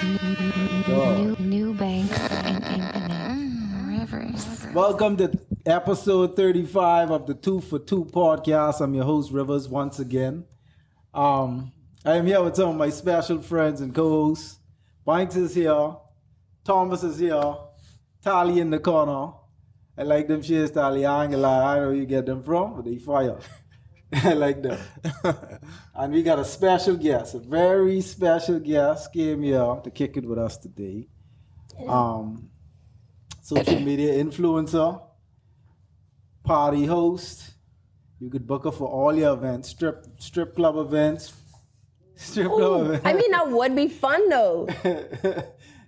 New banks and infinite rivers. Welcome to episode 35 of the 2 for 2 podcast. I'm your host, Rivers, once again. I am here with some of my special friends and co-hosts. Banks is here. Thomas is here. Tally in the corner. I like them shares, Tally. I ain't gonna lie. I don't know where you get them from, but they fire. I like them. And we got a special guest, a very special guest came here to kick it with us today. Social media influencer, party host. You could book her for all your events, strip club events. I mean, that would be fun though.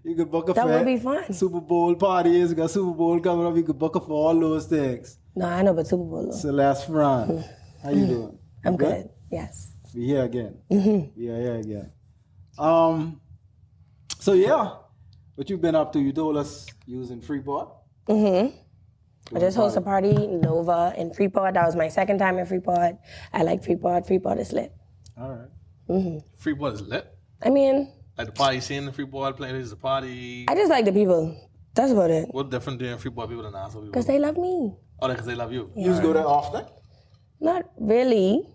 You could book her That for would be fun. Super Bowl parties. We got Super Bowl coming up. You could book her for all those things. No, I know, but Super Bowl though. CelesteFran, how you doing? I'm good. Yes. We here again. We are here again. So yeah, what you been up to? You told us you was in Freeport. I just hosted a party, Nova, in Freeport. That was my second time in Freeport. I like Freeport. Freeport is lit. All right. Freeport is lit. I mean, Like the party scene in Freeport, playing is the party. I just like the people. That's about it. What different than Freeport people than Nassau people? Because they love me. Oh, because they love you. You just go there often? Not really,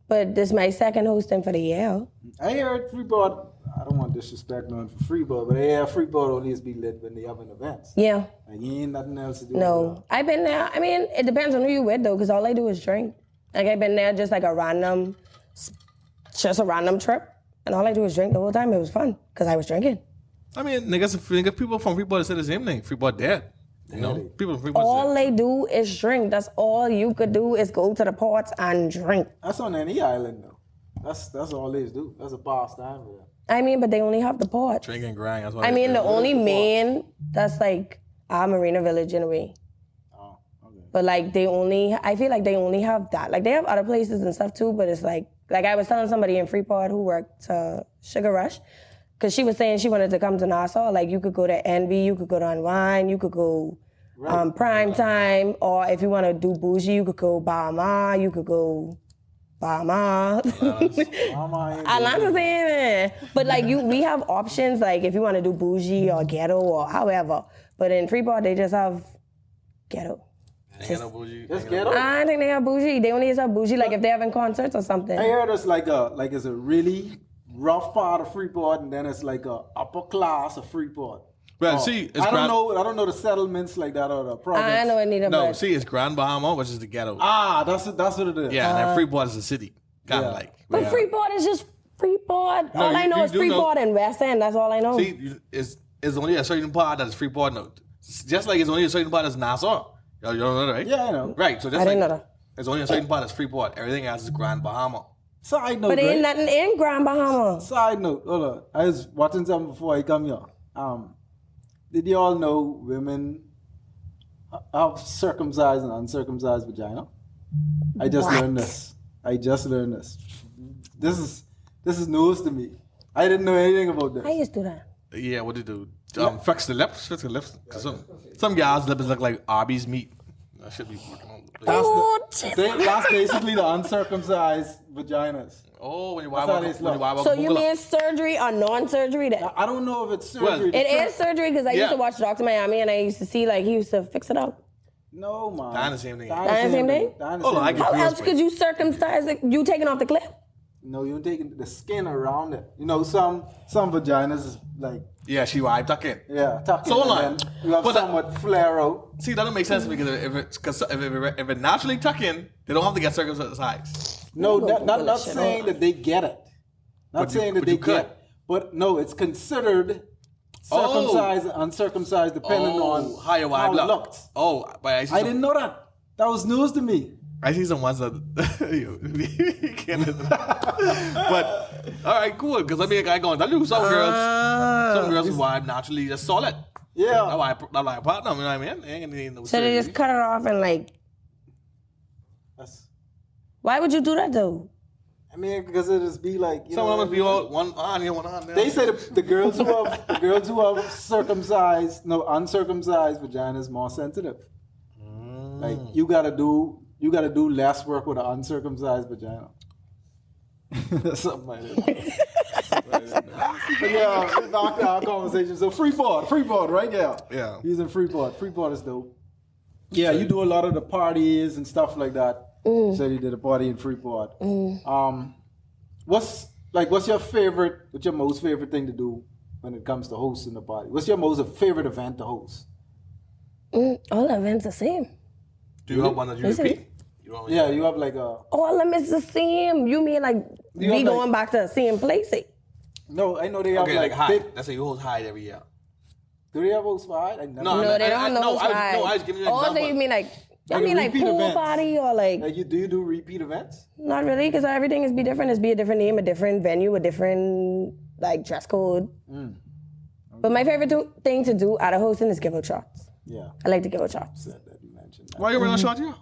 but this is my second hosting for the year. I heard Freeport. I don't want to disrespect none for Freeport, but yeah, Freeport only is be lit when they having events. Yeah. Like you ain't nothing else to do. No. I've been there. I mean, it depends on who you with though, because all I do is drink. Like I've been there just like a random trip. And all I do is drink the whole time. It was fun because I was drinking. I mean, niggas, people from Freeport say the same thing. Freeport dead. You know, people from Freeport All say, they do is drink. That's all you could do is go to the ports and drink. That's on any island though. That's all they do. That's a pastime for them. I mean, but they only have the ports. drink and grind. That's what I they mean, do. the only main that's like our Marina Village in a way. Oh, okay. But like I feel like they only have that. Like they have other places and stuff too, but it's like I was telling somebody in Freeport who worked Sugar Rush, because she was saying she wanted to come to Nassau. Like you could go to Envy, you could go to Unwind, you could go Prime Time, or if you want to do bougie, you could go Bahama, you could go Bahama. Atlanta's saying, but like we have options. Like if you want to do bougie or ghetto or however. But in Freeport, they just have ghetto. Just ghetto? I don't think they have bougie. They only have bougie like if they're having concerts or something. I heard it's it's a really rough part of Freeport, and then it's like a upper class of Freeport. Well, see, it's I don't know the settlements like that or the province. I know it neither. No, but see, it's Grand Bahama, which is the ghetto. That's what it is. Yeah, and then Freeport is the city. Kind of like. But Freeport is just Freeport. All I know is Freeport and West End. That's all I know. See, it's only a certain part that is Freeport. No, just like it's only a certain part that's Nassau. You don't know that, right? Yeah, I know. Right, so just I didn't know that. It's only a certain part that's Freeport. Everything else is Grand Bahama. Side note, But there ain't right? nothing in Grand Bahama. Side note, hold on. I was watching something before I come here. Did you all know women have circumcised and uncircumcised vagina? I just learned this. This is news to me. I didn't know anything about this. I used to do that. Yeah, what do you do? Fix the lips. Cause some guys' lips look like Arby's meat. That should be fucking on. That's basically the uncircumcised vaginas. Oh, when you That's how they wipe look. up. So you mean surgery or non-surgery? I don't know if it's surgery. Well, It is surgery because I used to Yeah. watch Dr. Miami and I used to see like he used to fix it up. No, man. Dying the same thing. Dying the same thing? Oh, I get How feels else could you circumcise it? You taking off the clip? No, you're taking the skin around it. You know, some vaginas is like, Yeah, she wiped tuck in. tuck in. So hold and on. then you have But somewhat flare out. See, that don't make sense because if it naturally tuck in, they don't have to get circumcised. No, Google not this shit saying up. that they get it. Not But you- saying that but they you could. get it. But no, it's considered circumcised and uncircumcised depending on how your wife it looked. Oh, but I didn't know that. That was news to me. I see some ones that you can't. But all right, cool. Because I mean, I go and tell you some girls who wife naturally just solid. Yeah. That's like a partner. You know what I mean? Ain't need no So they just surgery. cut it off and like, That's, why would you do that though? I mean, because it just be like, you Some know, of them must be all one on here, one on there. they say the girls who have circumcised, no, uncircumcised vagina is more sensitive. Like you gotta do less work with an uncircumcised vagina. Something like that. But yeah, back to our conversation. So Freeport, right? Yeah. He's in Freeport. Freeport is dope. Yeah, you do a lot of the parties and stuff like that. Said he did a party in Freeport. What's your most favorite thing to do when it comes to hosting a party? What's your most favorite event to host? All events the same. Do you have one that you repeat? Yeah, you have like a... All of them is the same. You mean like You we have, going back to the same place? No, I know they have Okay, like Hyde. Hyde. Let's say you host Hyde every year. Do they have host for Hyde? No, they don't have no I was giving you an example. So you mean like Like I mean a like repeat pool events. party or like Do you do repeat events? not really because everything is be different. It's be a different name, a different venue, a different like dress code. But my favorite thing to do out of hosting is give out shots. Yeah. I like to give out shots. That you mentioned that. Why you wearing a shot here?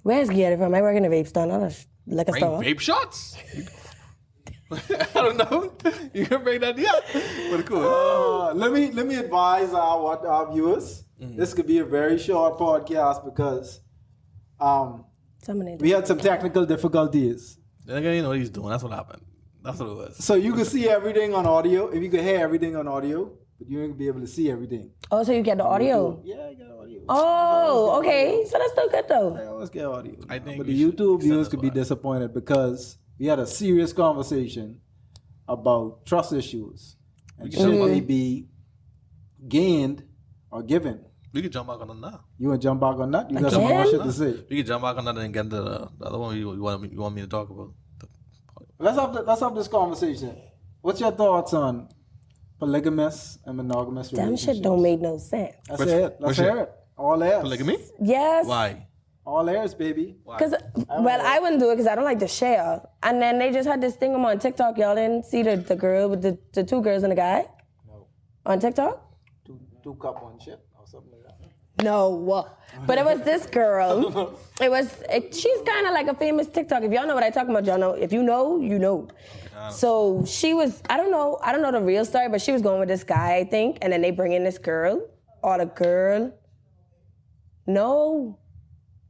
Where's get it from? I work in a vape store, not a liquor Bring store. vape shots? I don't know. You can bring that yet. But cool. Let me advise our viewers. This could be a very short podcast because we had some technical difficulties. Then again, you know what he's doing. That's what happened. That's what it was. So you can see everything on audio. If you could hear everything on audio, but you ain't be able to see everything. Oh, so you get the audio? Yeah, I got audio. Oh, okay. So that's still good though. I always get audio. I think but we the should YouTube extend viewers this could be one. disappointed because we had a serious conversation about trust issues and should they be gained or given. We can jump back on that now. You want to jump back on that? You got some more Again? shit to say. We can jump back on that and get into the other one you want me to talk about. Let's have this conversation. What's your thoughts on polygamous and monogamous Damn relationships? shit don't make no sense. Let's hear it. Let's hear it. All airs. Polygamy? Yes. Why? All airs, baby. Because, well, I wouldn't do it because I don't like to share. And then they just had this thing on TikTok. Y'all didn't see the girl with the two girls and the guy? No. On TikTok? Two cup on shit or something like that. No. But it was this girl. She's kind of like a famous TikTok. If y'all know what I talking about, y'all know. If you know, you know. So she was, I don't know the real story, but she was going with this guy, I think. And then they bring in this girl. Or the girl. No.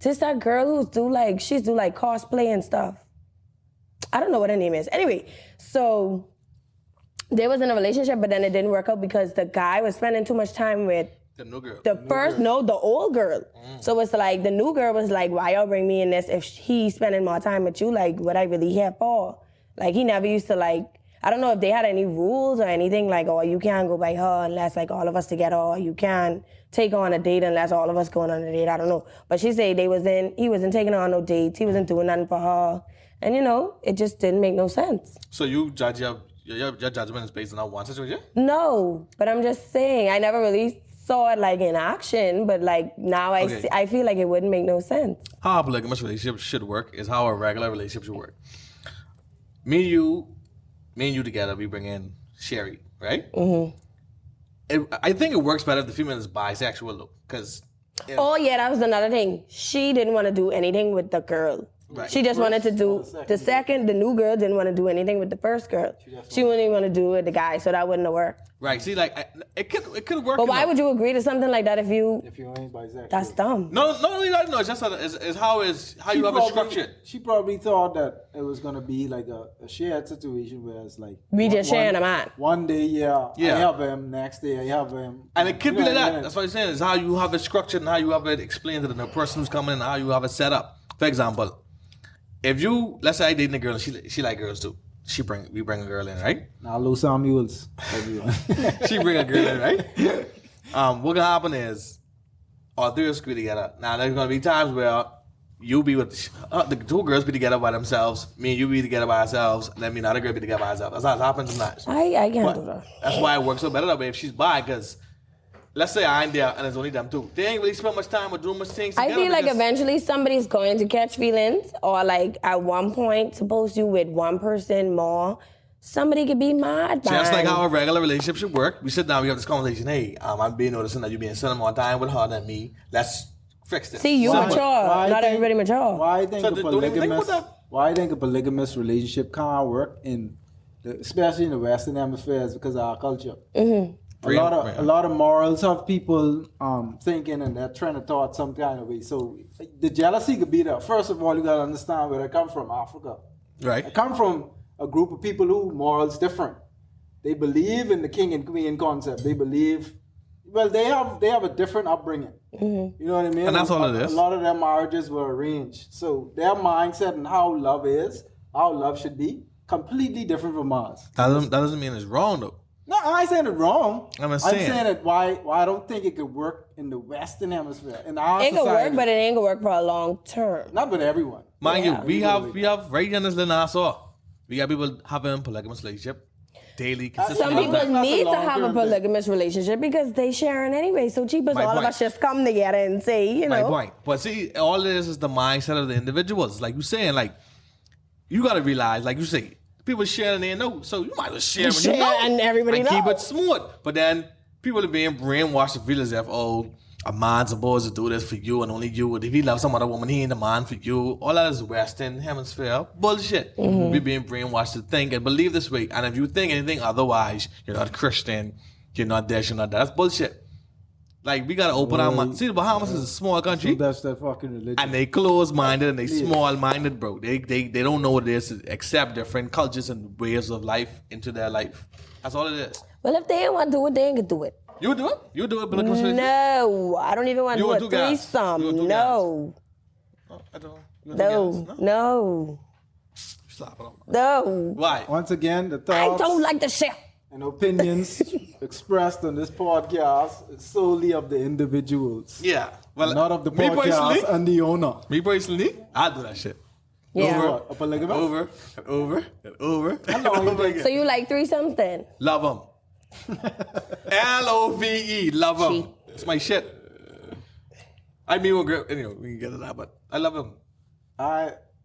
Just that girl who's do like cosplay and stuff. I don't know what her name is. Anyway, so they was in a relationship, but then it didn't work out because the guy was spending too much time with The new girl. the old girl. So it's like the new girl was like, why y'all bring me in this if he's spending more time with you? Like, what I really here for? Like, he never used to like, I don't know if they had any rules or anything like, oh, you can't go by her unless like all of us together, or you can't take her on a date unless all of us going on a date. I don't know. But she said he wasn't taking her on no dates. He wasn't doing nothing for her. And you know, it just didn't make no sense. So you judge your judgment is based on that one situation? No, but I'm just saying, I never really saw it like in action, but like now I feel like it wouldn't make no sense. How a polygamous relationship should work is how a regular relationship should work. Me and you together, we bring in Sherry, right? Mm-hmm. I think it works better if the female is bisexual, though, because... Oh, yeah, that was another thing. She didn't want to do anything with the girl. Right. She just wanted to do the new girl didn't want to do anything with the first girl. She wouldn't even want to do it with the guy, so that wouldn't have worked. Right, see, like, it could work. But why would you agree to something like that if you ain't bisexual? that's dumb. No, not only that, no, it's just it's how you have it structured. She probably thought that it was gonna be like a shared situation where it's like We just sharing a man. One day, Yeah. I have him. Next day, I have him. And it could be like that. Yeah. That's what I'm saying. It's how you have it structured and how you have it explained to the person who's coming and how you have it set up. For example, if you, let's say I dating a girl and she like girls too. We bring a girl in, right? Naldo Samuels, everyone. She bring a girl in, right? What gonna happen is all three of us could be together. Now there's gonna be times where you be with the two girls be together by themselves, me and you be together by ourselves, and then me and the other girl be together by herself. That's how it happens sometimes. I can't But do that. that's why it works so better that way if she's bi, because let's say I ain't there and it's only them two. They ain't really spend much time or doing much things I together. feel like because- eventually somebody's going to catch feelings, or like at one point, suppose you with one person more, somebody could be mad. Just like man. how a regular relationship should work, we sit down, we have this conversation. Hey, I'm being noticing that you're being spending more time with her than me. Let's fix this. See, you Simple. mature. Why Not think- everybody mature. Why I think So a don't even think about polygamous? that. Why I think a polygamous relationship can't work especially in the Western hemispheres because of our culture. Mm-hmm. A lot of morals have people thinking and they're trying to thought some kind of way. So the jealousy could be there. First of all, you gotta understand where I come from, Africa. Right. I come from a group of people who morals different. They believe in the king and queen concept. They believe, well, they have a different upbringing. You know what I mean? And that's all it is. A lot of their marriages were arranged. So their mindset and how love is, how love should be, completely different from ours. That doesn't mean it's wrong though. No, I ain't saying it wrong. I'm saying that why I don't think it could work in the Western Hemisphere. In our It could society, work, but it ain't gonna work for a long term. not with everyone. Mind Yeah. you, we have right in this little Nassau. We got people having polygamous relationship daily, consistently. Some That's people a need to long-term have a thing. polygamous relationship because they sharing anyway. So cheap as My all of point. us just come together and say, you My know. point. But see, all it is the mindset of the individuals. Like you saying, like you gotta realize, like you say, people sharing they know, so you might as well share when you Share know. and everybody and keep know. it smooth. But then people are being brainwashed to feel as if, oh, a man's supposed to do this for you and only you. If he loves some other woman, he ain't the man for you. All that is Western Hemisphere bullshit. Mm-hmm. We're being brainwashed to think and believe this way. And if you think anything otherwise, you're not Christian, you're not this, you're not that. That's bullshit. Like, we gotta open our minds. See, the Bahamas is a small country. That's that fucking religion. And they close-minded and they small-minded, bro. They don't know what it is to accept different cultures and ways of life into their life. That's all it is. Well, if they ain't want to do it, they ain't gonna do it. You do it? You do it, but No, I don't even want to You do want a two guys? You threesome. want two No, No, I don't. You want to no. Slap it on. No. Why? Once again, the I thoughts don't like the shit. and opinions expressed on this podcast is solely of the individuals, Yeah. Well, not of the me podcast personally, and the owner. me personally, I do that shit. Yeah. Over what? A polygamous? Over and over and over and long you over think- again. So you like threesomes then? Love them. Love love them. Cheap. It's my shit. I mean, we'll get, anyway, we can get to that, but I love them.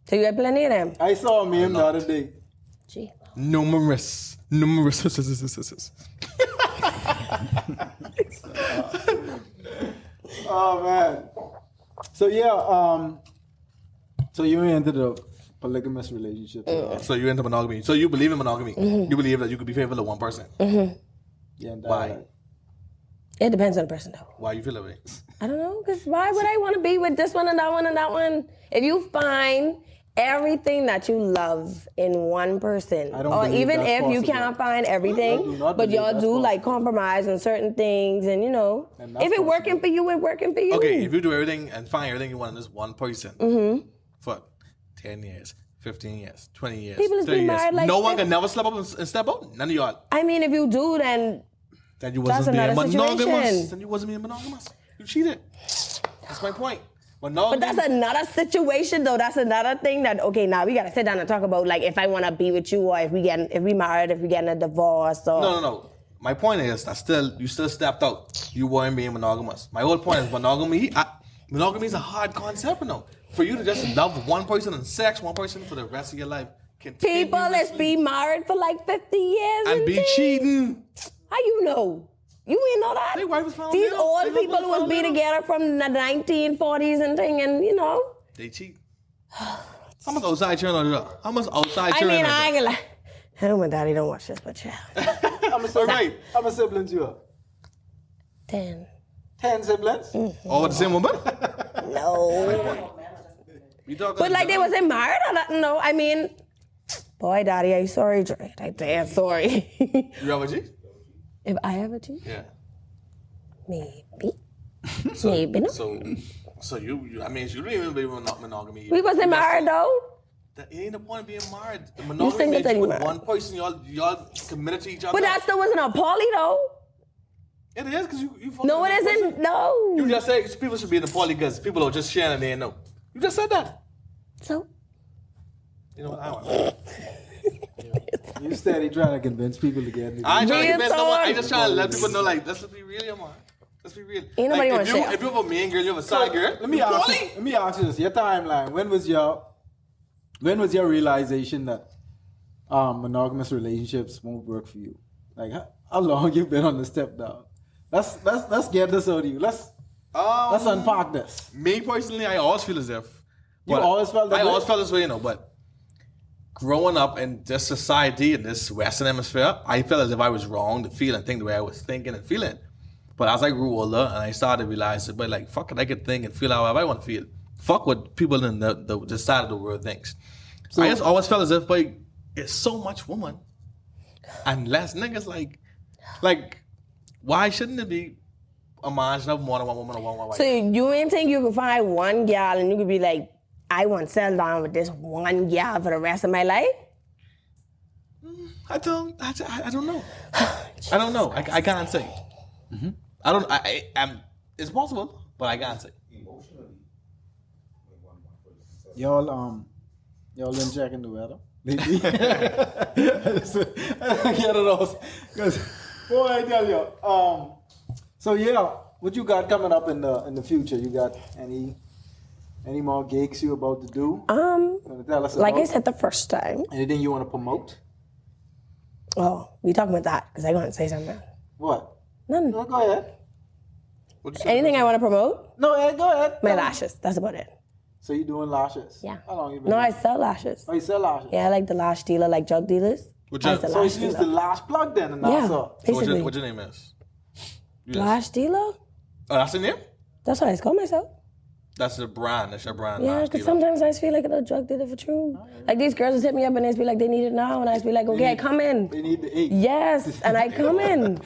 So you got plenty of them? I saw a meme the other day. Gee. Numerous. Oh man. So yeah, so you into the polygamous relationship. So you into monogamy. So you believe in monogamy. You believe that you could be faithful to one person. Yeah, and Why? It depends on the person though. Why you feel that way? I don't know, because why would I want to be with this one and that one and that one? If you find everything that you love in one person, I don't or believe even that's if you possible. can't find I do everything, not but believe y'all that's do like possible. compromise on certain things, and you know, And that's if it working possible. for you, it working for you. Okay, if you do everything and find everything you want in this one person for 10 years, 15 years, 20 years, People is 30 being years, married like no one that. can never step up and step out. None of y'all. I mean, if you do, then Then you That's wasn't being another monogamous. situation. Then you wasn't being monogamous. You cheated. That's my point. but Monogamy. that's another situation though. That's another thing that okay, now we gotta sit down and talk about like if I wanna be with you or if we married, if we getting a divorce or No. My point is that you still stepped out. You weren't being monogamous. My whole point is monogamy. Monogamy is a hard concept, you know. For you to just love one person and sex one person for the rest of your life. people that's be married for like 50 years and be things. cheating. How you know? You ain't know that. They wife was found These dead. old They people husband who was found be dead. together from the 1940s and thing, and you know. They cheat. How much outside children are there? How much outside I children mean, are I there? ain't gonna lie. I know my daddy don't watch this, but yeah. I'm a sibling to you. 10. 10 siblings. All with the same woman? No. We talking But like they wasn't married or nothing, no. I mean, boy, daddy, are you sorry? I damn sorry. You have a G? If I ever cheat, Yeah. maybe. Maybe not. So you I mean, you don't even believe in monogamy. We wasn't married though. That ain't the point of being married. The single monogamy means till you you with married. one person, y'all committed to each other. But that still wasn't a poly though. It is because you fucking No, it with one isn't. person. No. You just said people should be in the poly because people are just sharing and they ain't know. You just said that. So You know what? I want. You steady trying to convince people to get me. I ain't trying to Real convince no one. I talk. just trying to let people know, like, let's be real, man. Let's be real. Ain't nobody like, wanna share. if you have a main girl, you have a side girl. Let me ask you this. Your timeline. When was your realization that monogamous relationships won't work for you? Like how long you been on the step down? Let's get this out of you. Let's unpack this. Me personally, I always feel as if. You but always felt that I way? always felt this way, you know, but growing up in this society, in this Western hemisphere, I felt as if I was wrong to feel and think the way I was thinking and feeling. But as I grew older and I started to realize that, but like, fuck it, I could think and feel however I want to feel. Fuck what people in the side of the world thinks. I just always felt as if, like, it's so much woman. Unless niggas like, why shouldn't it be a man should have more than one woman or one wife? So you ain't think you could find one gal and you could be like, I want to settle down with this one gal for the rest of my life? I don't know. I don't know. I can't say. Mm-hmm. I don't. I'm. It's possible, but I can't say. Y'all been checking the weather lately? I get it all. Because, boy, I tell you. So yeah, what you got coming up in the future? You got any more gigs you about to do? You wanna tell us Like about? I said the first time. Anything you want to promote? Oh, we talking about that because I going to say something. What? None. No, go ahead. What'd you say? Anything I want to promote? No, go ahead. My lashes. That's about it. So you doing lashes? Yeah. How long you been? No, I doing? sell lashes. Oh, you sell lashes? Yeah, I like the lash dealer, like drug dealers. Which I one? was the So lash you use the dealer. lash plug then, and Yeah, that's all. So basically. what your name is? Lash dealer? Oh, that's the name. That's what I call myself. That's the brand. That's your brand. Yeah, Lash because dealer. sometimes I just feel like a little drug dealer for true. Like these girls just hit me up and they just be like, they need it now. And I just be like, okay, I come in. They need the 8. Yes, and I come in.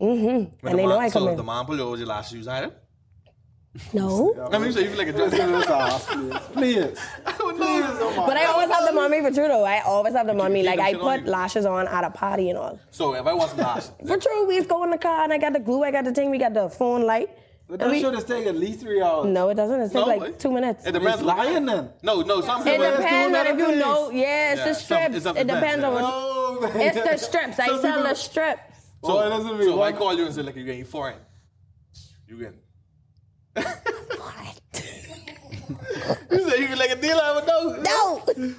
And they know I come So in. the man pull you over your lashes, you hide it? No. I mean, you say you feel like a drug dealer. Please. But I always have them on me for true though. I always have them on me. keep Like them I shit on put you? lashes on at a party and all. So if I want some lashes, For true, we just go in the car and I got the glue, I got the thing, we got the phone light. But that should have taken at least 3 hours. No, it doesn't. It takes No, like wait. 2 minutes. it depends. It's lying then. No, some It people. depends on if you things. know. Yeah, it's the strips. It's up It to them, depends on yeah. what. Oh, man. It's the strips. I Some sell people- the strips. Oh, it doesn't mean So if I one- call you and say like you're getting foreign, you getting. You say you can like a dealer, I would know. No.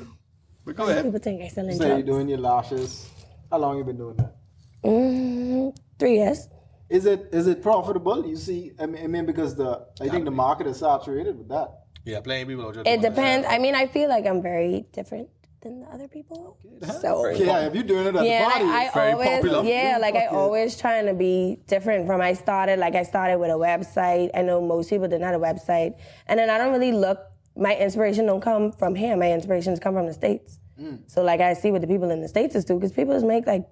But go ahead. People think I sell in So you're drugs. doing your lashes. How long you been doing that? 3 years. Is it profitable? You see, I mean because I think the market is saturated with that. Yeah, plenty of people are just. It doing that. depends. I mean, I feel like I'm very different than the other people. So Yeah, if you're doing it at yeah, the party, I it's very always popular. yeah, like I Okay. always trying to be different from I started with a website. I know most people didn't have a website. And then I don't really look my inspiration don't come from here. My inspirations come from the States. So like I see what the people in the States is do because people just make like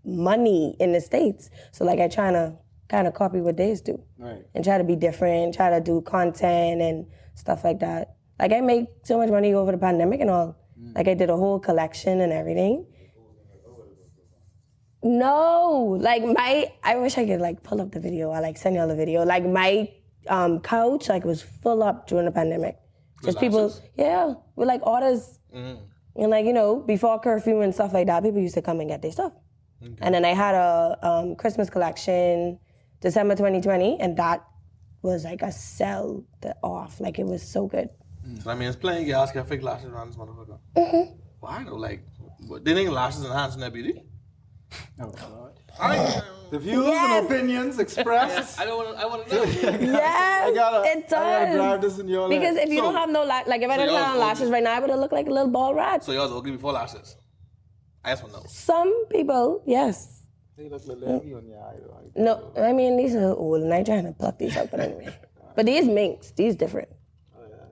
money in the States. So like I trying to kind of copy what they do. Right. And try to be different, try to do content and stuff like that. Like I make so much money over the pandemic and all. Like I did a whole collection and everything. No, like I wish I could like pull up the video or like send y'all the video. Like my couch like was full up during the pandemic. Just people, lashes? yeah, with like orders. And like, before curfew and stuff like that, people used to come and get their stuff. Okay. And then I had a Christmas collection, December 2020, and that was like a sell off. Like it was so good. So I mean, it's plenty of girls get fake lashes around this motherfucker. Mm-hmm. Why though? Like, they think lashes enhancing their beauty? Oh, God. I The views Yes. and opinions expressed. don't want to. I want to know. Yes, I gotta it does. I gotta drive this in your Because life. if you don't have no like if I didn't yours have ugly. lashes right now, I would have looked like a little bald rat. So yours ugly before lashes. I just want to know. Some people, yes. They look like heavy on your eye, though. No, I mean these are old, and I trying to pluck these up, but anyway. But these minks, these different.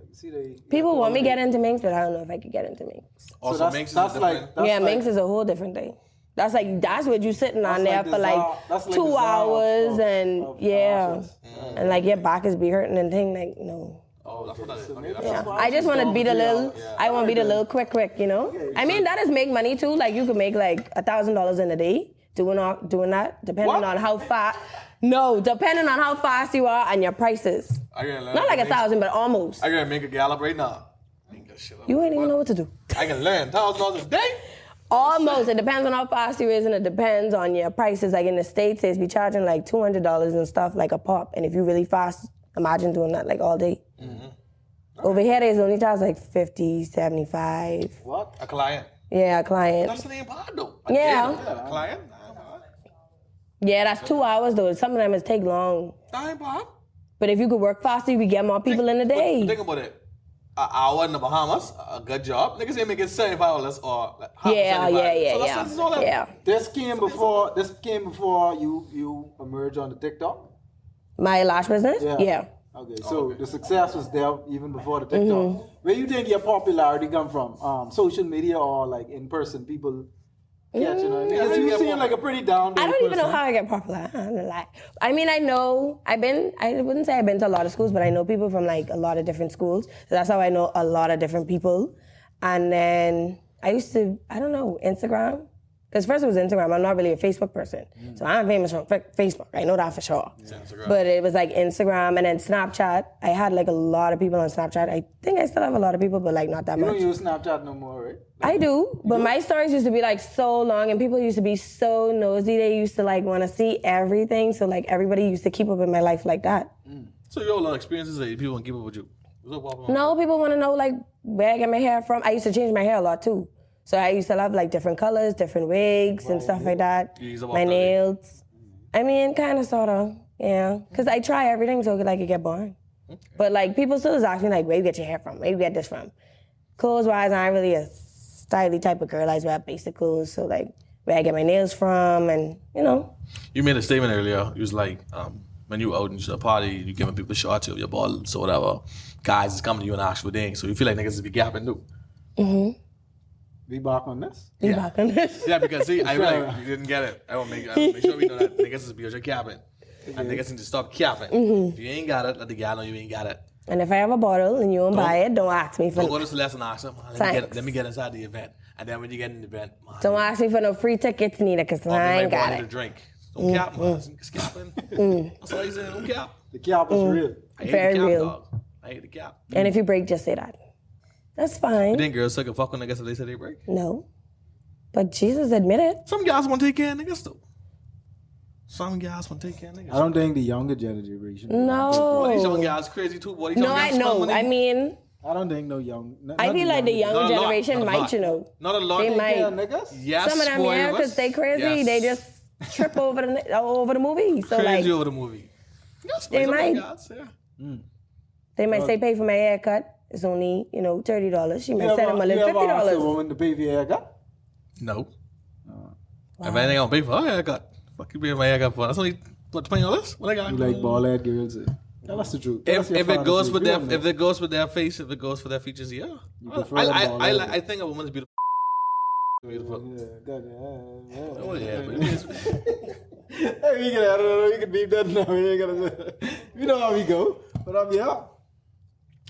You see they People want me to get into minks, but I don't know if I could get into minks. Also, that's- makes that's it like- different. That's Yeah, like- minks is a whole different thing. That's what you sitting on That's there like the for like czar- that's like 2 the czar hours of- and of yeah, lashes. and like your back is be hurting and thing like no. Oh, that's what that is. Okay, that's Yeah. why I just want to don't be the feel- little. I want to be the little quick, I mean that is make money too. Like you could make like $1,000 in a day doing that, depending What? on how fast. No, depending on how fast you are and your prices. I gotta learn Not like to make- 1,000, but almost. I gotta make a gallop right now. Make that shit up. You ain't even know what to do. I can learn $1,000 a day. Almost. It depends on how fast you is, and it depends on your prices. Like in the States, they be charging like $200 and stuff, like a pop. And if you really fast, imagine doing that like all day. Over here, they only charge like 50, 75. What? A client. Yeah, a client. That's the name hard though. A Yeah. day, though. A client. Yeah, that's 2 hours though. Some of them it take long. That ain't bad. But if you could work faster, you could get more people in a day. Think about it. An hour in the Bahamas, a good job. Niggas ain't making $75 or like half Yeah, $75. yeah, So that's- yeah, that's all that- yeah. This came before you emerged on the TikTok? My lash business? Yeah. Yeah. Okay, so the success was there even before the TikTok. Where you think your popularity come from? Social media or like in person? People catching on? Because you seem like a pretty down. I don't even know how I get popular. I'm gonna lie. I mean, I know I wouldn't say I've been to a lot of schools, but I know people from like a lot of different schools. So that's how I know a lot of different people. And then I don't know, Instagram. Because first it was Instagram. I'm not really a Facebook person. So I'm famous from Facebook. I know that for sure. But it was like Instagram and then Snapchat. I had like a lot of people on Snapchat. I think I still have a lot of people, but like not that much. You don't use Snapchat no more, right? I do, but my stories used to be like so long and people used to be so nosy. They used to like want to see everything. So like everybody used to keep up in my life like that. So you have a lot of experiences that people want to keep up with you. No, people want to know like where I get my hair from. I used to change my hair a lot too. So I used to love like different colors, different wigs and stuff like that. My nails. I mean, kind of, sort of, yeah. Because I try everything so like it get boring. Okay. But like people still is asking like, where you get your hair from? Where you get this from? Clothes-wise, I'm really a stylish type of girl. I wear basic clothes. So like where I get my nails from and, you know. You made a statement earlier. You was like, when you out in a party, you giving people shots of your balls or whatever. Guys is coming to you and ask for things. So you feel like niggas is be gapping too. Mm-hmm. We back on this? Back on this? Yeah, because see, I like you didn't get it. I will make sure we know that niggas is be your capping. And niggas need to stop capping. If you ain't got it, let the guy know you ain't got it. And if I have a bottle and you don't buy it, don't ask me for Don't go to Celeste and ask them, let me get inside the event. And then when you get in the event, don't ask me for no free tickets neither, because I ain't got it. A drink. Don't cap, man. It's capping. That's all he's saying. Don't cap. The cap is real. I hate Very the cap, real. dog. I hate the cap. And if you break, just say that. That's fine. You think girls suck a fuck when niggas say they say they break? No. But Jesus admitted. Some guys want to take care of niggas though. Some guys want to take care of niggas. I don't think the younger generation. No. Boy, these young guys crazy too, boy. No, I know. I mean, I don't think no young. I feel like the younger generation might, you know. Not a lot. They might. Niggas? Yes, some of them, yeah, because they crazy. Yes. They just trip over the movie. So Crazy like, over the movie. Yes, they some might. guys, yeah. They might say pay for my haircut. It's only, you know, $30. She might You send them a little ever asked a $50. woman to pay for your haircut? No. If anything, I'll pay for her haircut. Fuck you pay for my haircut for. That's only what, $20? What I got? You like bald head girls? Yeah, that's the truth. If it goes with their face, if it goes for their features, yeah. I think a woman's beautiful. Beautiful. Oh yeah, but it is. Hey, I don't know. You can beat that now. You ain't gonna. You know how we go. But yeah.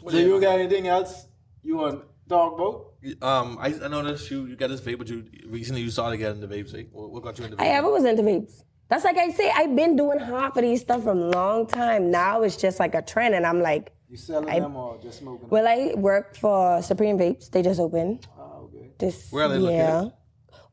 So you got anything else you want to talk about? I noticed you got this vape, but you started getting the vapes. Like, what got you into vapes? I ever was into vapes. That's like I say, I've been doing half of these stuff for a long time. Now it's just like a trend, and I'm like, You selling them or just smoking them? well, I work for Supreme Vapes. They just opened. Oh, okay. Where are they located?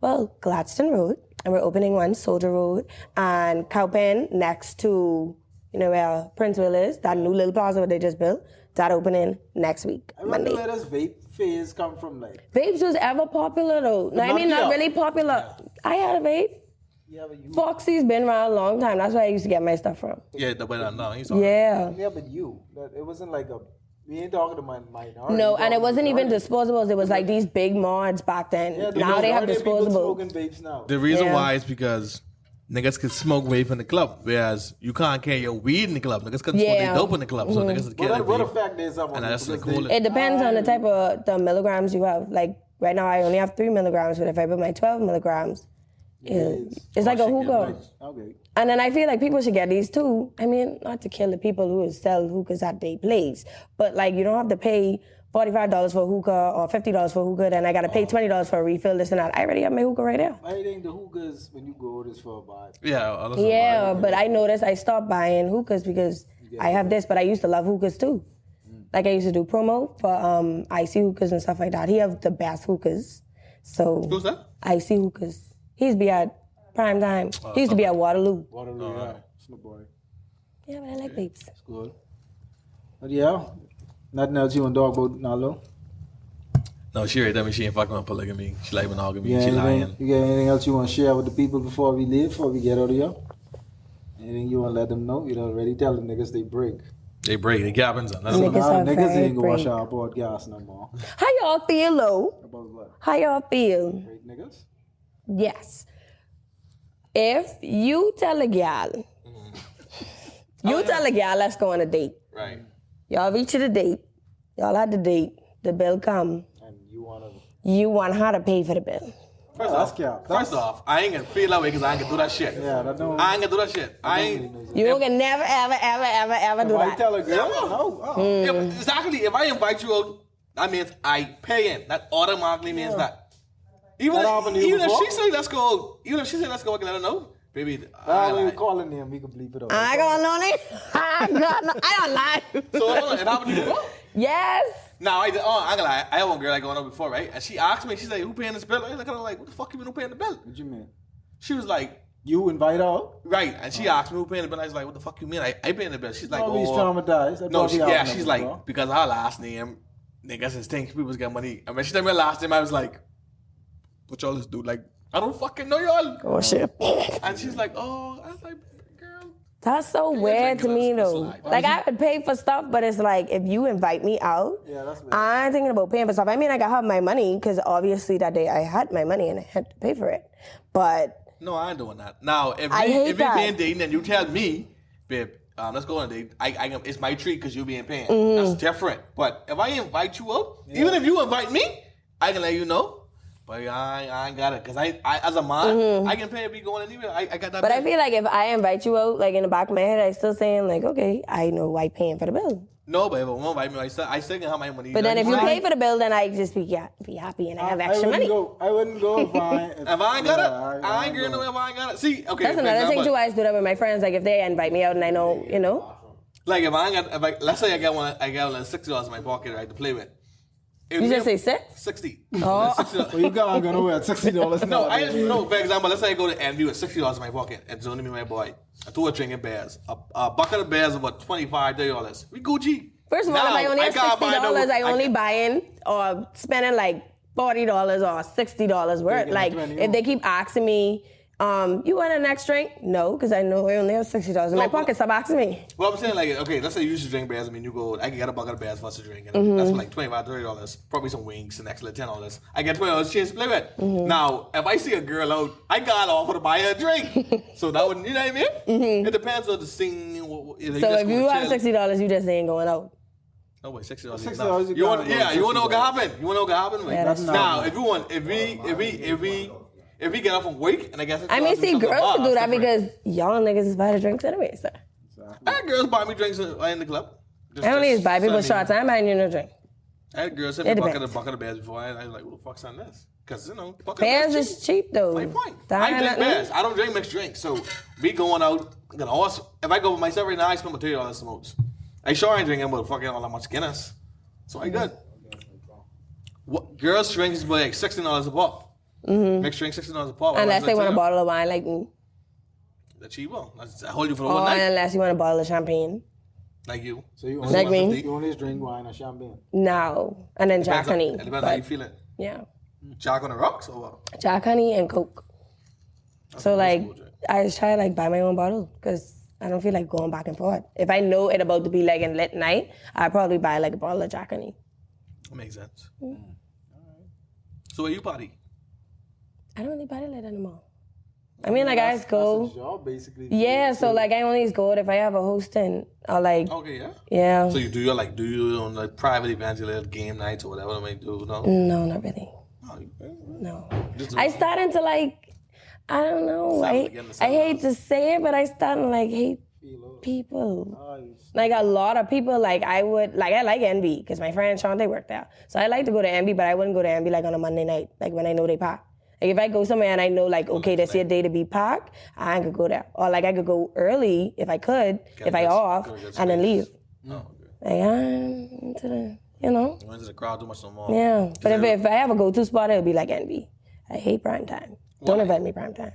Well, Gladstone Road, and we're opening one, Soldier Road, and Cowpen next to, you know, where Prince Will is, that new little plaza they just built. That opening next week, I wonder Monday. where this vape phase come from, like. Vapes was ever popular though. No, I mean, not really popular. I had a vape. Yeah, but you. Foxy's been around a long time. That's where I used to get my stuff from. Yeah, the way I know. Yeah. Yeah, but you. It wasn't like a. We ain't talking to my minority. No, and it wasn't even disposables. It was like these big mods back then. Yeah, now they have people disposables. smoking vapes now. The reason Yeah. why is because niggas can smoke vape in the club, whereas you can't carry your weed in the club. Niggas can smoke Yeah. their dope in the club, so niggas can carry their What vape. effect there's up on And it? that's the Because cool. It depends on the type of the milligrams you have. Like right now, I only have 3 milligrams, but if I put my 12 milligrams, it's like a hookah. Okay. And then I feel like people should get these too. I mean, not to kill the people who sell hookahs at their place, but like you don't have to pay $45 for a hookah or $50 for a hookah, and I gotta pay $20 for a refill, this and that. I already have my hookah right there. I think the hookahs when you go is for a vibe. Yeah, Yeah, but I noticed I stopped buying hookahs because I have this, but I used to love hookahs too. Like I used to do promo for Icy hookahs and stuff like that. He have the best hookahs. So Who's that? Icy hookahs. He used to be at Prime Time. He used to be at Waterloo. Waterloo, yeah. It's my boy. Yeah, but I like vapes. It's good. But yeah, nothing else you want to talk about, Naldo? No, she right there. She ain't fucking with polygamy. She like monogamy. Yeah, She lying. you got anything else you want to share with the people before we leave, before we get out of here? Anything you want to let them know? You already tell the niggas they break. They break. They gappins. That's Niggas Now are niggas very ain't gonna watch break. our podcast no more. How y'all feel, though? About what? How y'all feel? Break niggas? Yes. If you tell a gal, tell a gal, let's go on a date. right. Y'all reach the date. Y'all had the date. The bill come. And you want to... You want her to pay for the bill. That's cap. First off, I ain't gonna feel that way because I ain't gonna do that shit. Yeah, that don't. I ain't gonna do that shit. I ain't. You can never, ever do If I that. tell a girl, no. Exactly. If I invite you out, that means I pay in. That automatically means that. Even if she say let's go, I can let her know. Baby, I ain't calling them. We can bleep it out. I got no name. I don't lie. So it happened to you before? Yes. No, I ain't gonna lie. I had one girl like going out before, right? And she asked me, she's like, who paying this bill? I look at her like, what the fuck you mean who paying the bill? What you mean? She was like, You invite her out? right. And she asked me who paying the bill. I was like, what the fuck you mean? I paying the bill. She's like, Probably he's traumatized. No, she's like, because her last name, niggas is think people get money. And when she told me her last name, I was like, what y'all just do? Like, I don't fucking know y'all. Oh shit. And she's like, oh, I was like, girl. That's so weird to me though. Like I would pay for stuff, but it's like if you invite me out, that's weird. I ain't thinking about paying for stuff. I mean, like I have my money because obviously that day I had my money and I had to pay for it. But no, I ain't doing that. Now, if hate you're that. being dating and you tell me, babe, let's go on a date. It's my treat because you being paying. Mm-hmm. That's different. But if I invite you out, even if you invite me, I can let you know. But I ain't got it because I as a man, I can pay if we going anywhere. I got that. But bill. I feel like if I invite you out, like in the back of my head, I still saying like, okay, I know why paying for the bill. No, but if a woman invite me, I still can have my money. But then if you pay for the bill, then I just be happy and I have extra money. I wouldn't go if I ain't got it, I ain't going nowhere if I ain't got it. See, okay. That's another thing too. I used to do that with my friends. Like if they invite me out and I know, you know. Like if I ain't got, let's say I got $60 in my pocket, right, to play with. You just say six? 60. Oh. $60. Well, you can't go nowhere at $60. No, for example, let's say I go to Envy with $60 in my pocket and it's only me and my boy. I threw a drink in bears. A bucket of bears about $25, $30. We Gucci. First of all, if I only have $60, I only buying or spending like $40 or $60 worth. Like if they keep asking me, you want a next drink? No, because I know I only have $60 in my pocket. Stop asking me. Well, I'm saying like, okay, let's say you used to drink bears. I mean, you go, I can get a bucket of bears for us to drink. And that's for like $25, $30. Probably some wings, an extra $10. I get $20 chance to play with. Now, if I see a girl out, I got to offer to buy her a drink. So that wouldn't, you know what I mean? It depends on the scene. So if you have $60, you just ain't going out. No way, $60. $60 You want to know what can happen? You want to know what can happen? Yeah, that's now, if we get off from work and I guess I mean, see, girls can do that because y'all niggas is buy the drinks anyway, so. I had girls buy me drinks in the club. I don't need to buy people shots. I'm buying you no drink. I had girls send me a bucket of bears before. I was like, what the fuck's on this? Because, you know, bears is cheap though. My point. I drink bears. I don't drink mixed drinks. So, me going out, if I go with myself right now, I spend about $30 the most. I sure ain't drinking but fucking all that much Guinness. So, I good. What girls' drinks is like $16 a pop. Mixed drink, $16 a pop. Unless they want a bottle of wine like me. The cheaper. I hold you for the Or one night. unless you want a bottle of champagne. Like you. So you Like me. You only drink wine or champagne? No. And then Jack Honey. It depends how you feeling. Yeah. Jack on the rocks or what? Jack Honey and Coke. So like, I just try to like buy my own bottle because I don't feel like going back and forth. If I know it's about to be like a lit night, I'd probably buy like a bottle of Jack Honey. That makes sense. So where you party? I don't really party like that anymore. I mean, like I just go. That's a job, basically. Yeah, so like I only just go if I have a hosting or like. Okay, yeah. Yeah. So you do your on like private events, your little game nights or whatever they may do? No. No, not really. No. I started to like, I don't know. I hate to say it, but I started to like hate people. Like a lot of people, like I like NB because my friend Sean, they work there. So I like to go to NB, but I wouldn't go to NB like on a Monday night, like when I know they pack. Like if I go somewhere and I know like, okay, that's your day to be packed, I could go there. Or like I could go early if I could, if I off, and then leave. Oh, okay. Like I'm into the, you know. You went to the crowd too much no more. Yeah, but if I have a go-to spot, it would be like NB. I hate prime time. Don't invite me prime time.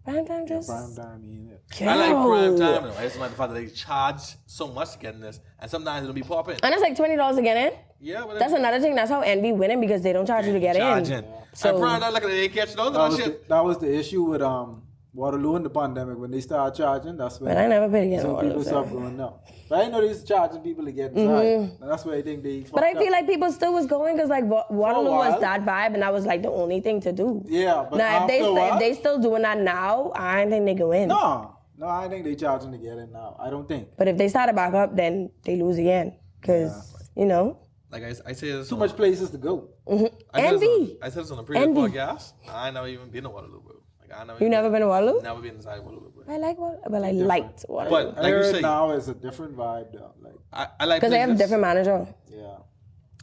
Prime time just... Prime time, you I like prime time though. I just like the fact that they charge so much to get in this, and sometimes it'll be popping. And it's like $20 to get in. Yeah, but That's another thing. That's how NB winning because they don't charge you to get in. So prime time, like they catch those shit. That was the issue with Waterloo in the pandemic when they started charging. That's when. But I never paid to get in some Waterloo. people stopped going up. But I didn't know they used to charging people to get inside. And that's why I think they. But I feel like people still was going because like Waterloo was that vibe, and that was like the only thing to do. Yeah, but now if they still doing that now, I don't think they go in. No, I think they charging to get in now. I don't think. But if they started back up, then they lose again because you know. Like I say this Too much places to go. Envy. I said this on a previous Envy. podcast. I ain't never even been to Waterloo, bro. Like I never. You never been to Waterloo? Never been inside Waterloo, bro. I like Waterloo, but I liked Waterloo. But I like you heard say, now it's a different vibe though. Like, I like Because they have a places. different manager. yeah.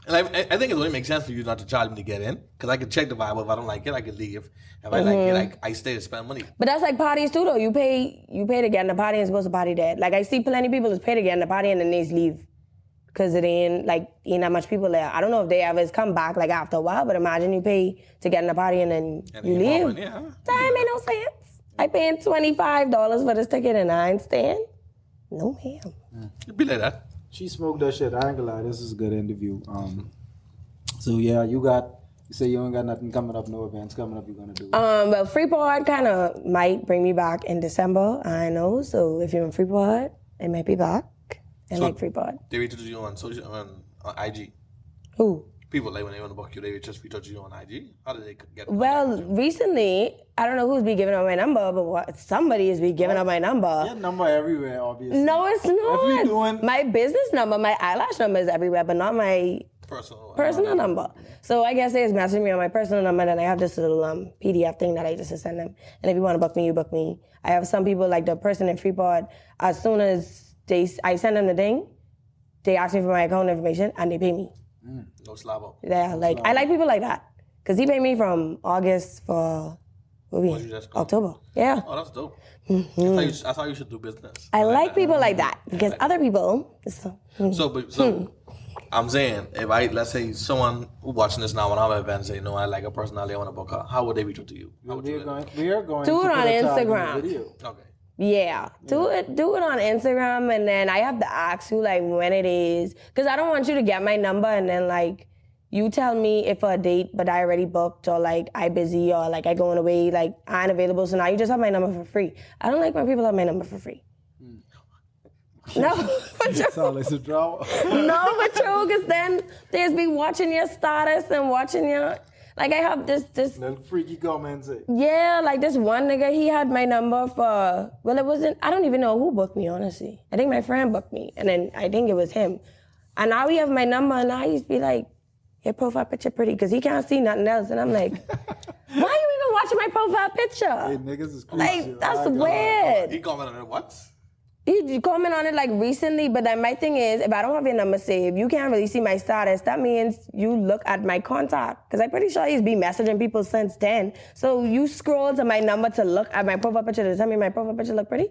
And I think it only makes sense for you not to charge me to get in, because I can check the vibe. If I don't like it, I can leave. If I like it, I stay to spend money. But that's like parties too, though. You pay to get in the party and supposed to party there. Like I see plenty of people just pay to get in the party and then they just leave. Because it ain't that much people there. I don't know if they ever come back like after a while, but imagine you pay to get in the party and then you leave. Yeah. That make no sense. I paying $25 for this ticket and I ain't staying. No, ma'am. It'd be like that. She smoked that shit. I ain't gonna lie. This is a good interview. So yeah, you say you ain't got nothing coming up, no events coming up. You're gonna do. Well, Freeport kind of might bring me back in December. I know. So if you're in Freeport, it might be back. And like Freeport. They reach out to you on IG. Who? People like when they want to book you, they just reach out to you on IG. How do they get? Well, recently, I don't know who's be giving up my number, but somebody is be giving up my number. Your number everywhere, obviously. No, it's If you not. doing My business number, my eyelash number is everywhere, but not my personal number. So I guess they just message me on my personal number, and I have this little PDF thing that I just send them. And if you want to book me, you book me. I have some people, like the person in Freeport, as soon as I send them the thing, they ask me for my account information, and they pay me. No slabo. Yeah, like I like people like that. Because he paid me from August for October. Yeah. Oh, that's dope. Mm-hmm. That's how you should do business. I like people like that because other people. So I'm saying, let's say someone who watching this now when I'm at events say, no, I like a personality, I want to book her. How would they reach out to you? we are going Do to it put on a tag in the Instagram. video. Okay. Yeah, do it on Instagram, and then I have to ask you like when it is, because I don't want you to get my number and then like you tell me if a date, but I already booked, or like I busy, or like I going away, like I ain't available, so now you just have my number for free. I don't like when people have my number for free. No, but you, Sound like some drama. no, but you, because then they just be watching your status and watching your. Like I have this Little freaky comments. yeah, like this one nigga, he had my number for, well, it wasn't, I don't even know who booked me, honestly. I think my friend booked me, and then I think it was him. And now he have my number, and now he's be like, your profile picture pretty, because he can't see nothing else. And I'm like, why you even watching my profile picture? Hey, niggas is cool. Like, that's I weird. He commented on it, what? You comment on it like recently, but then my thing is, if I don't have your number saved, you can't really see my status. That means you look at my contact, because I'm pretty sure he's been messaging people since then. So you scroll to my number to look at my profile picture to tell me my profile picture look pretty?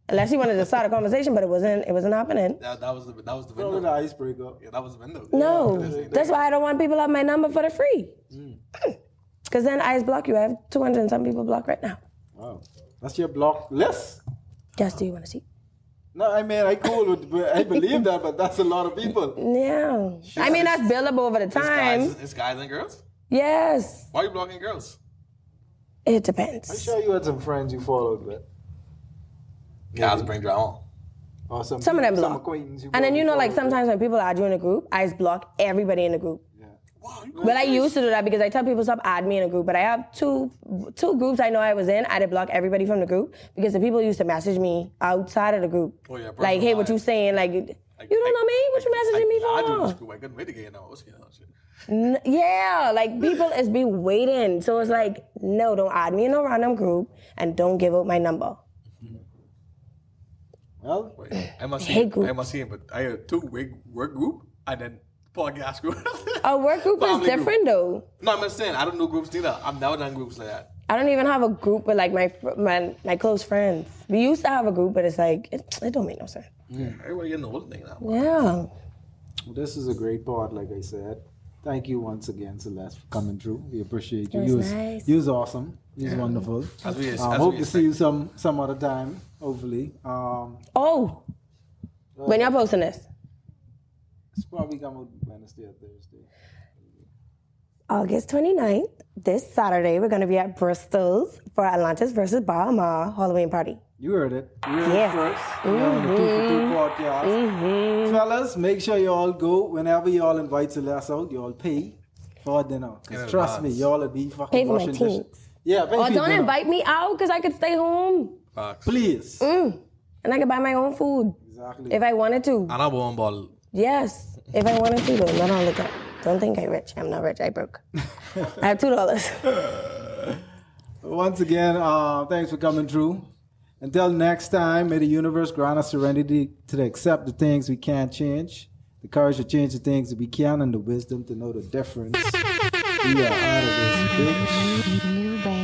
Unless he wanted to start a conversation, but it wasn't happening. That was the Probably window. the icebreaker. Yeah, that was the window. No, that's why I don't want people to have my number for the free. Because then I just block you. I have 200 and some people blocked right now. Wow. That's your block list? Yes, do you want to see? No, I mean, I believe that, but that's a lot of people. Yeah. I mean, that's billable over the time. It's guys and girls? Yes. Why are you blocking girls? It depends. I'm sure you had some friends you followed with. Guys bring drama. Or some Some of them some block. acquaintances you And then, you know, like followed with. sometimes when people add you in a group, I just block everybody in the group. Wow, you Well, I used to do that because I tell people stop add me in a group. But I have two groups I know I was in. I did block everybody from the group because the people used to message me outside of the group. Oh, yeah, like, hey, what you saying? Like, you don't know me? What you messaging me I do this for? group. I couldn't wait to get in on what's going on. Shit. Yeah, like people is be waiting. So it's like, no, don't add me in a random group and don't give out my number. Well, Wait, I must Hate see him, but I had two work group and then podcast group. A work group is Family group. different though. No, I'm just saying, I don't do groups neither. I've never done groups like that. I don't even have a group with like my close friends. We used to have a group, but it's like, it don't make no sense. Everybody getting the old thing now. Yeah. this is a great part, like I said. Thank you once again, Celeste, for coming through. We appreciate you. It was nice. You was awesome. You was wonderful. As we Hope to see you some other time, hopefully. Oh, when y'all posting this? It's probably come out Wednesday or Thursday. August 29th, this Saturday, we're going to be at Bristol's for Atlantis versus Bahama Halloween party. You heard it. You heard Yes. it first. We're on the 2 for 2 podcast. Fellas, make sure you all go. Whenever you all invite Celeste out, you all pay for dinner. 'Cause trust me, you all will be fucking Pay for my washing dishes. teens. Yeah, pay Or for don't dinner. invite me out because I could stay home. Please. And I could buy my own food Exactly. if I wanted to. And I won't ball. Yes. If I wanted to, though, not all the time. Don't think I'm rich. I'm not rich. I broke. I have $2. Once again, thanks for coming through. Until next time, may the universe grant us serenity to accept the things we can't change, the courage to change the things that we can, and the wisdom to know the difference. We are out of this bitch. New bank.